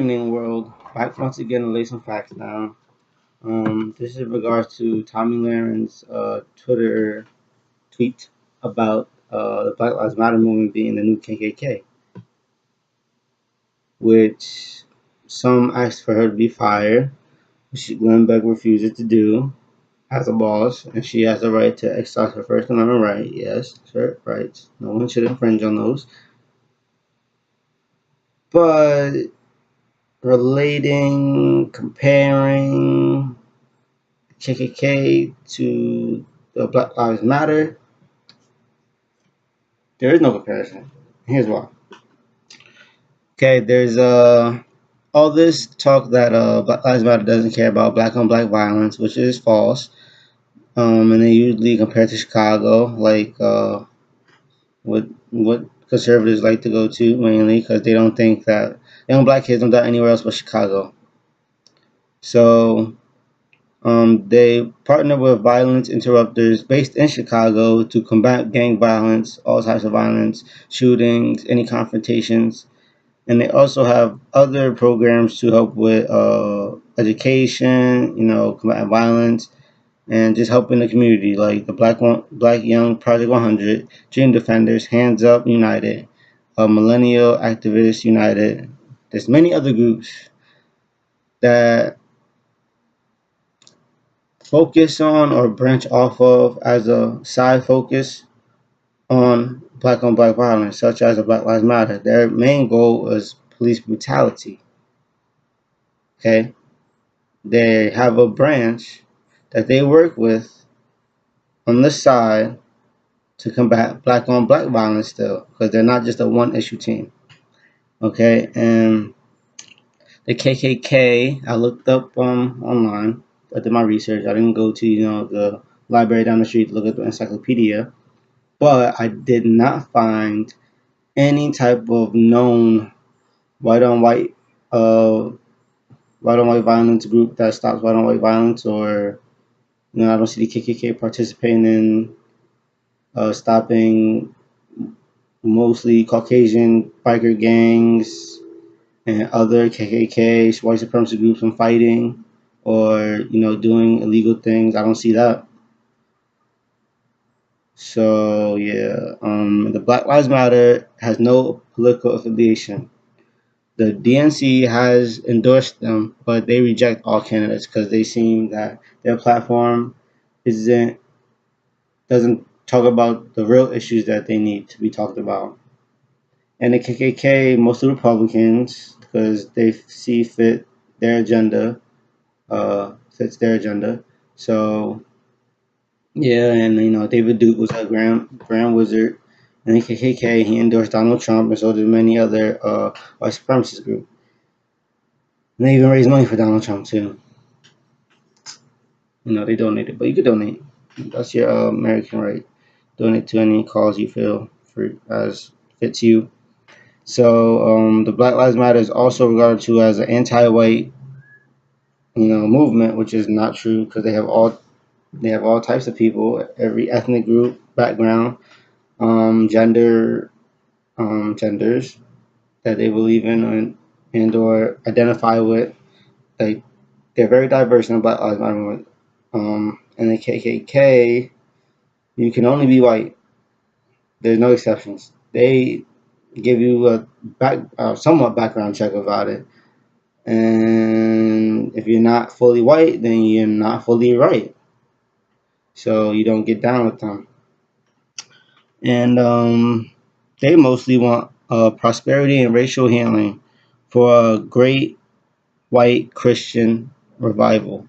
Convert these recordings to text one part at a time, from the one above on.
Evening world. Back once again to lay some facts down. This is in regards to Tomi Lahrens' Twitter tweet about the Black Lives Matter movement being the new KKK, which some asked for her to be fired, which Glenn Beck refuses to do as a boss, and she has the right to exercise her First Amendment right. Yes, her rights. No one should infringe on those. But comparing KKK to the Black Lives Matter, there is no comparison. Here's why. Okay, there's all this talk that Black Lives Matter doesn't care about black on black violence, which is false. And they usually compare to Chicago, like what conservatives like to go to mainly because they don't think that young black kids don't die anywhere else but Chicago. So they partner with violence interrupters based in Chicago to combat gang violence, all types of violence, shootings, any confrontations. And they also have other programs to help with education, combat violence, and just helping the community, like the Black Young Project 100, Dream Defenders, Hands Up United, Millennial Activists United. There's many other groups that focus on or branch off of as a side focus on black violence, such as the Black Lives Matter. Their main goal is police brutality. Okay? They have a branch that they work with on the side to combat black on black violence still, because they're not just a one issue team. Okay? And the KKK, I looked up online. I did my research. I didn't go to, the library down the street to look at the encyclopedia. But I did not find any type of known white on white violence group that stops white on white violence, or I don't see the KKK participating in stopping mostly Caucasian biker gangs and other KKK white supremacy groups from fighting or doing illegal things. I don't see that. So yeah, the Black Lives Matter has no political affiliation. The DNC has endorsed them, but they reject all candidates because they seem that their platform isn't doesn't talk about the real issues that they need to be talked about. And the KKK, mostly Republicans, because they see fit their agenda, fits their agenda. So yeah, and David Duke was a grand wizard, and the KKK he endorsed Donald Trump, and so did many other white supremacist groups. And they even raised money for Donald Trump too. They donated, but you could donate. That's your American right. Donate to any cause you feel for as fits you. So the Black Lives Matter is also regarded to as an anti-white, movement, which is not true because they have all types of people, every ethnic group, background, genders that they believe in and or identify with. Like they're very diverse in the Black Lives Matter movement. And the KKK, you can only be white. There's no exceptions. They give you a somewhat background check about it. And if you're not fully white, then you're not fully right. So you don't get down with them. And they mostly want prosperity and racial healing for a great white Christian revival.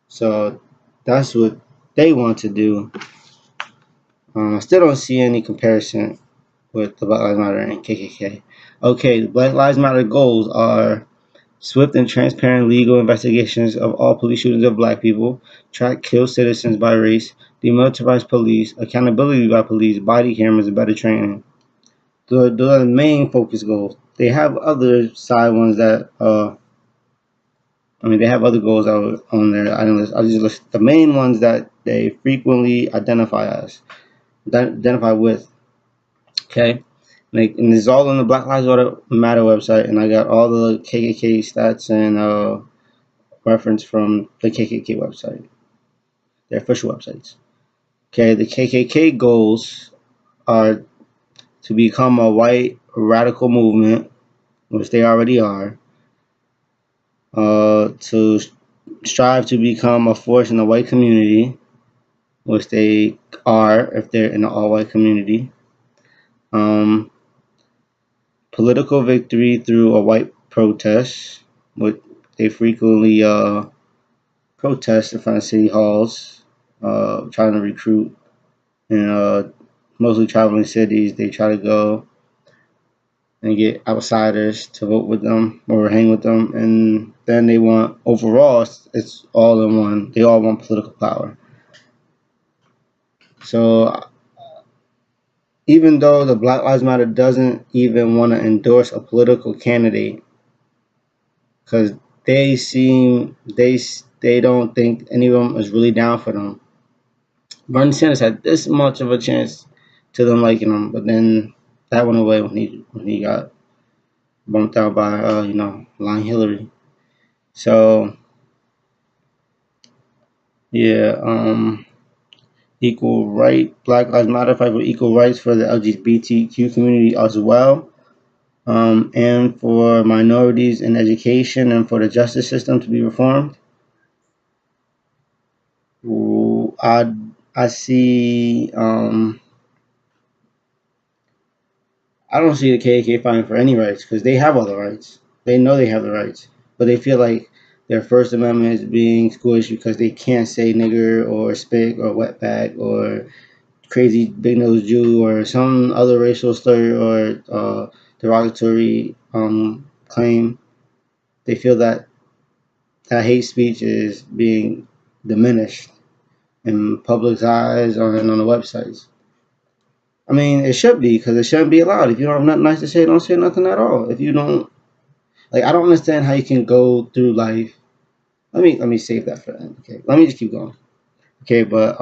So that's what they want to do. I still don't see any comparison with the Black Lives Matter and KKK. Okay, the Black Lives Matter goals are swift and transparent legal investigations of all police shootings of black people, track kill citizens by race, demilitarize police, accountability by police, body cameras, and better training. Those are the main focus goals. They have other side ones that, they have other goals on there. I'll just list the main ones that they frequently identify with. Okay, Like, and it's all on the Black Lives Matter website, and I got all the KKK stats and reference from the KKK website, their official websites. Okay, the KKK goals are to become a white radical movement, which they already are, to strive to become a force in the white community, which they are if they're in the all-white community. Um, Political victory through a white protest, which they frequently protest in front of city halls, trying to recruit in mostly traveling cities. They try to go and get outsiders to vote with them or hang with them, and then they want overall it's all in one. They all want political power. So even though the Black Lives Matter doesn't even want to endorse a political candidate, because they don't think any of them is really down for them. Bernie Sanders had this much of a chance to them liking him, but then that went away when he got bumped out by lying Hillary. So yeah, equal right, Black Lives Matter fight for equal rights for the LGBTQ community as well, and for minorities in education and for the justice system to be reformed. I I see. I don't see the KKK fighting for any rights because they have all the rights. They know they have the rights, but they feel like their First Amendment is being squished because they can't say nigger or spick or wetback or crazy big nose Jew or some other racial slur or derogatory claim. They feel that hate speech is being diminished in public's eyes or on the websites. I mean, it should be because it shouldn't be allowed. If you don't have nothing nice to say, don't say nothing at all. If you don't like, I don't understand how you can go through life. Let me save that for then. Okay, let me just keep going. Okay, but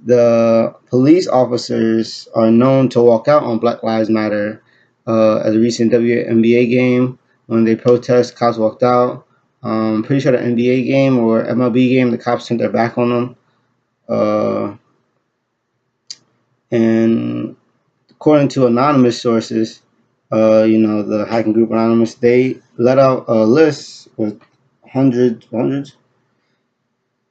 the police officers are known to walk out on Black Lives Matter. At a recent WNBA game, when they protest, cops walked out. Pretty sure the NBA game or MLB game, the cops turned their back on them. And according to anonymous sources, the hacking group Anonymous, they let out a list with hundreds,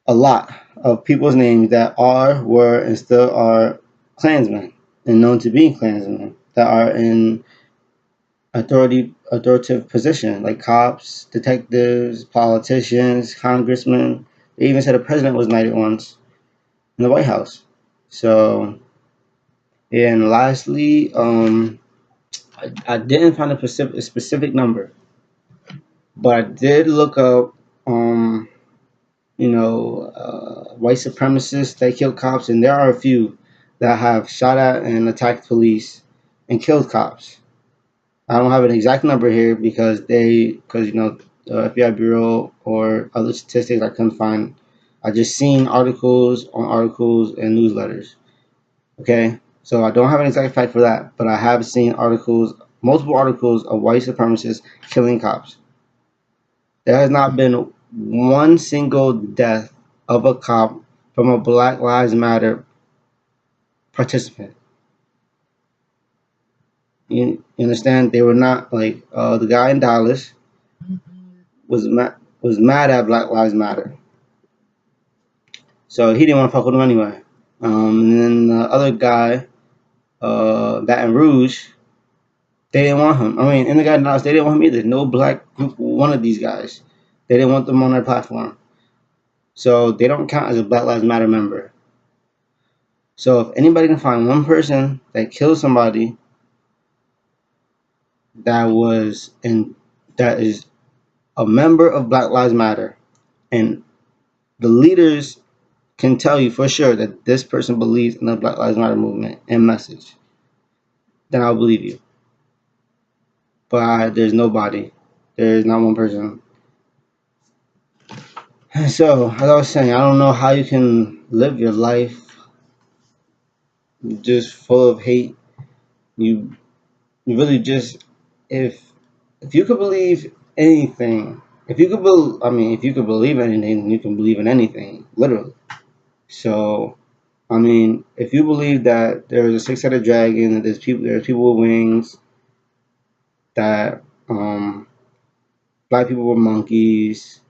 a lot of people's names that are, were, and still are Klansmen and known to be Klansmen that are in authoritative position, like cops, detectives, politicians, congressmen. They even said a president was knighted once in the White House. So, and lastly, I didn't find a specific number, but I did look up, white supremacists that kill cops, and there are a few that have shot at and attacked police and killed cops. I don't have an exact number here because the FBI Bureau or other statistics I couldn't find. I just seen articles on articles and newsletters. Okay, so I don't have an exact fact for that, but I have seen multiple articles of white supremacists killing cops. There has not been one single death of a cop from a Black Lives Matter participant. You understand? They were not like the guy in Dallas was mad at Black Lives Matter, so he didn't want to fuck with him anyway. And then the other guy, Baton Rouge, they didn't want him. I mean, in the guy in Dallas, they didn't want him either. No black group wanted these guys. They didn't want them on their platform, so they don't count as a Black Lives Matter member. So if anybody can find one person that killed somebody that is a member of Black Lives Matter, and the leaders can tell you for sure that this person believes in the Black Lives Matter movement and message, then I'll believe you. But there's nobody. There's not one person. So, as I was saying, I don't know how you can live your life just full of hate. You You really just if you could believe anything, if you could I mean, if you could believe anything, you can believe in anything, literally. So, I mean, if you believe that there's a six-headed dragon, that there's people with wings, that black people were monkeys,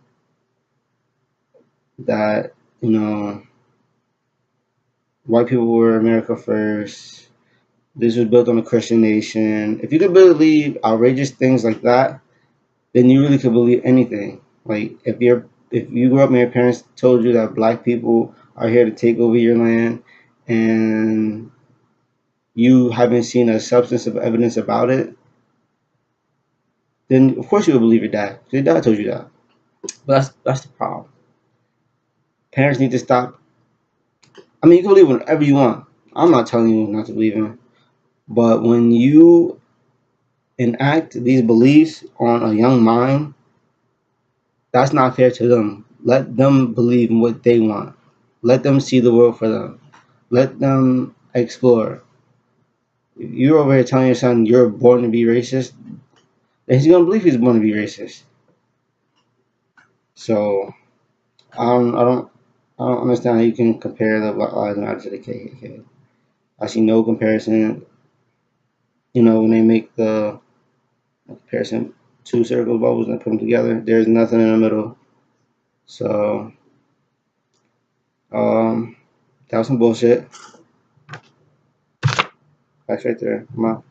that white people were America first. This was built on a Christian nation. If you could believe outrageous things like that, then you really could believe anything. Like if you grew up and your parents told you that black people are here to take over your land, and you haven't seen a substance of evidence about it, then of course you would believe your dad. Your dad told you that. But that's the problem. Parents need to stop. I mean, you can believe whatever you want. I'm not telling you not to believe in. But when you enact these beliefs on a young mind, that's not fair to them. Let them believe in what they want. Let them see the world for them. Let them explore. If you're over here telling your son you're born to be racist, then he's gonna believe he's born to be racist. So I don't understand how you can compare the Black Lives Matter to the KKK. I see no comparison. When they make the comparison, two circle bubbles and put them together, there's nothing in the middle. So that was some bullshit. That's right there. Come on.